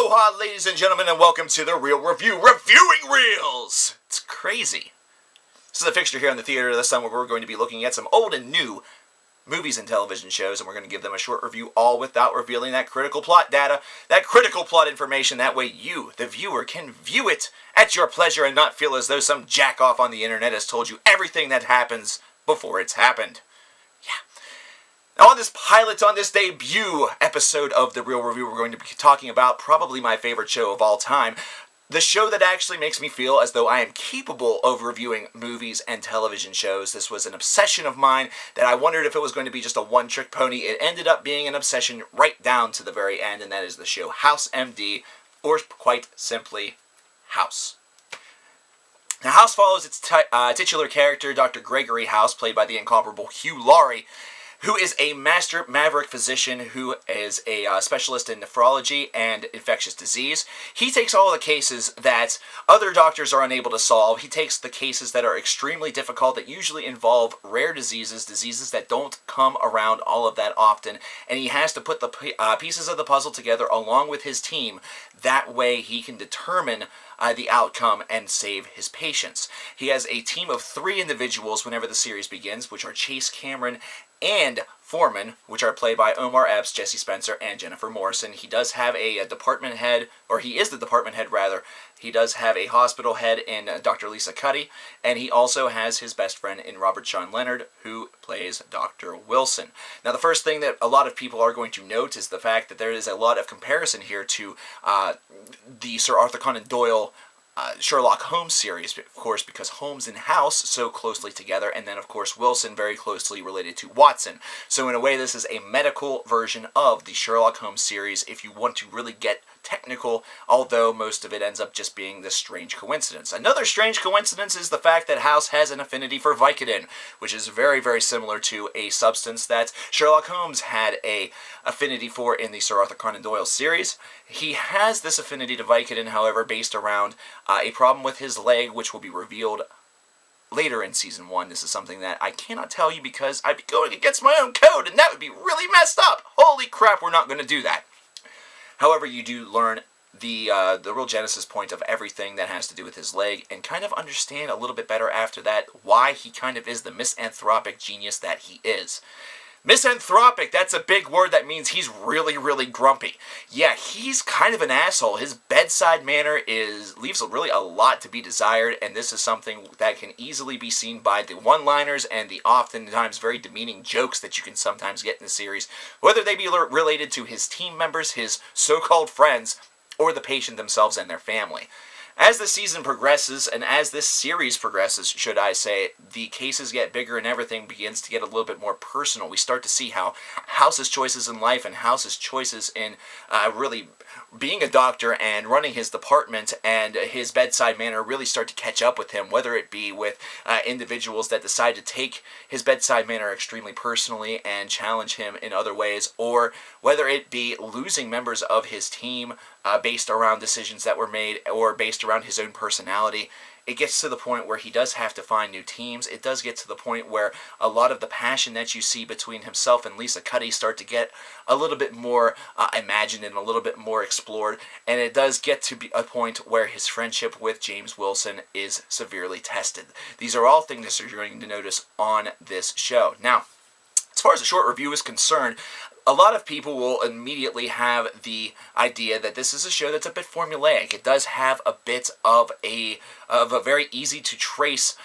Aloha, ladies and gentlemen, and welcome to The Real Review, Reviewing Reels! It's crazy. This is a fixture here on the Theater of the Sun where we're going to be looking at some old and new movies and television shows, and we're going to give them a short review, all without revealing that critical plot data, that critical plot information. That way you, the viewer, can view it at your pleasure and not feel as though some jack-off on the internet has told you everything that happens before it's happened. Now on this pilot, on this debut episode of The Real Review, we're going to be talking about probably my favorite show of all time. The show that actually makes me feel as though I am capable of reviewing movies and television shows. This was an obsession of mine that I wondered if it was going to be just a one-trick pony. It ended up being an obsession right down to the very end, and that is the show House MD, or quite simply, House. Now, House follows its titular character, Dr. Gregory House, played by the incomparable Hugh Laurie, who is a master maverick physician who is a specialist in nephrology and infectious disease. He takes all the cases that other doctors are unable to solve. He takes the cases that are extremely difficult, that usually involve rare diseases, diseases that don't come around all of that often, and he has to put the pieces of the puzzle together along with his team. That way he can determine the outcome and save his patients. He has a team of 3 individuals whenever the series begins, which are Chase Cameron and Foreman, which are played by Omar Epps, Jesse Spencer, and Jennifer Morrison. He does have a department head, or he is the department head rather. He does have a hospital head in Dr. Lisa Cuddy, and he also has his best friend in Robert Sean Leonard, who plays Dr. Wilson. Now, the first thing that a lot of people are going to note is the fact that there is a lot of comparison here to the Sir Arthur Conan Doyle Sherlock Holmes series, of course, because Holmes and House so closely together, and then, of course, Wilson very closely related to Watson. So, in a way, this is a medical version of the Sherlock Holmes series, if you want to really get technical, although most of it ends up just being this strange coincidence. Another strange coincidence is the fact that House has an affinity for Vicodin, which is very, very similar to a substance that Sherlock Holmes had a affinity for in the Sir Arthur Conan Doyle series. He has this affinity to Vicodin, however, based around a problem with his leg, which will be revealed later in Season 1. This is something that I cannot tell you because I'd be going against my own code, and that would be really messed up. Holy crap, we're not going to do that. However, you do learn the real genesis point of everything that has to do with his leg, and kind of understand a little bit better after that why he kind of is the misanthropic genius that he is. Misanthropic, that's a big word that means he's really, really grumpy. Yeah, he's kind of an asshole. His bedside manner leaves really a lot to be desired, and this is something that can easily be seen by the one-liners and the oftentimes very demeaning jokes that you can sometimes get in the series, whether they be related to his team members, his so-called friends, or the patient themselves and their family. As the season progresses, and as this series progresses, should I say, the cases get bigger and everything begins to get a little bit more personal. We start to see how House's choices in life and House's choices in really being a doctor and running his department and his bedside manner really start to catch up with him, whether it be with individuals that decide to take his bedside manner extremely personally and challenge him in other ways, or whether it be losing members of his team based around decisions that were made or based around his own personality. It gets to the point where he does have to find new teams. It does get to the point where a lot of the passion that you see between himself and Lisa Cuddy start to get a little bit more imagined and a little bit more explored. And it does get to be a point where his friendship with James Wilson is severely tested. These are all things that you're going to notice on this show. Now, as far as the short review is concerned, a lot of people will immediately have the idea that this is a show that's a bit formulaic. It does have a bit of a very easy to trace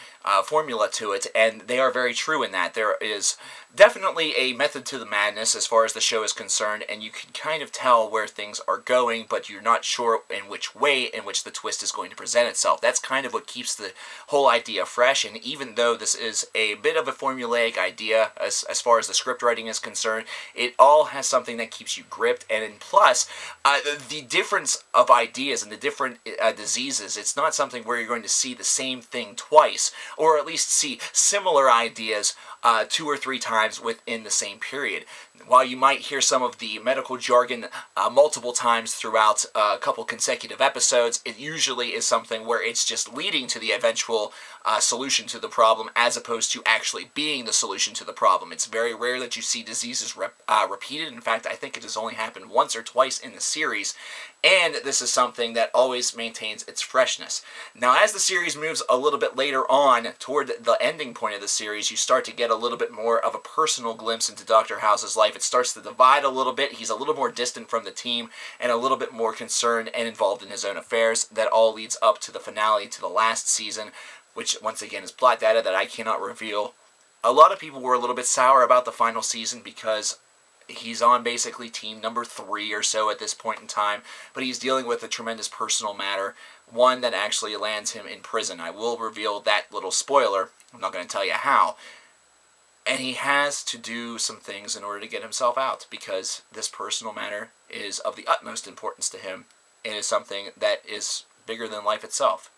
formula to it, and they are very true in that. There is definitely a method to the madness as far as the show is concerned, and you can kind of tell where things are going, but you're not sure in which way in which the twist is going to present itself. That's kind of what keeps the whole idea fresh, and even though this is a bit of a formulaic idea as far as the script writing is concerned, it all has something that keeps you gripped, and plus, the difference of ideas and the different diseases, it's not something where you're going to see the same thing twice, or at least see similar ideas 2 or 3 times within the same period. While you might hear some of the medical jargon multiple times throughout a couple consecutive episodes, it usually is something where it's just leading to the eventual solution to the problem as opposed to actually being the solution to the problem. It's very rare that you see diseases repeated. In fact, I think it has only happened once or twice in the series, and this is something that always maintains its freshness. Now, as the series moves a little bit later on toward the ending point of the series, you start to get a little bit more of a personal glimpse into Dr. House's life. It starts to divide a little bit. He's a little more distant from the team and a little bit more concerned and involved in his own affairs. That all leads up to the finale, to the last season, which once again is plot data that I cannot reveal. A lot of people were a little bit sour about the final season because he's on basically team number 3 or so at this point in time, but he's dealing with a tremendous personal matter, one that actually lands him in prison. I will reveal that little spoiler. I'm not going to tell you how. And he has to do some things in order to get himself out, because this personal matter is of the utmost importance to him. It is something that is bigger than life itself.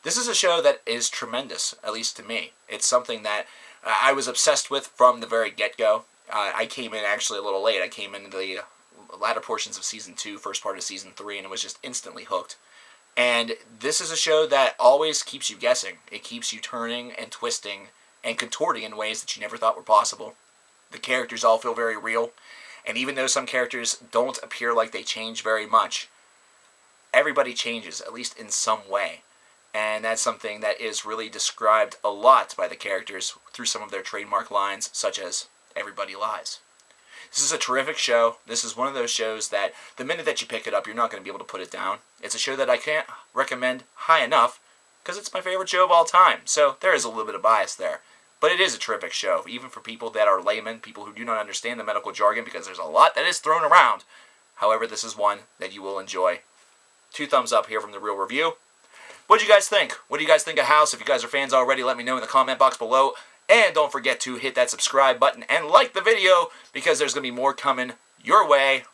This is a show that is tremendous, at least to me. It's something that I was obsessed with from the very get-go. I came in actually a little late. I came into the latter portions of Season 2, first part of Season 3, and was just instantly hooked. And this is a show that always keeps you guessing. It keeps you turning and twisting and contorting in ways that you never thought were possible. The characters all feel very real, and even though some characters don't appear like they change very much, everybody changes, at least in some way. And that's something that is really described a lot by the characters through some of their trademark lines, such as, "Everybody lies." This is a terrific show. This is one of those shows that the minute that you pick it up, you're not going to be able to put it down. It's a show that I can't recommend high enough, because it's my favorite show of all time. So there is a little bit of bias there. But it is a terrific show, even for people that are laymen, people who do not understand the medical jargon, because there's a lot that is thrown around. However, this is one that you will enjoy. 2 thumbs up here from The Real Review. What do you guys think? What do you guys think of House? If you guys are fans already, let me know in the comment box below. And don't forget to hit that subscribe button and like the video, because there's going to be more coming your way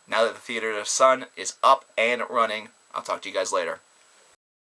now that the Theater of the Sun is up and running. I'll talk to you guys later.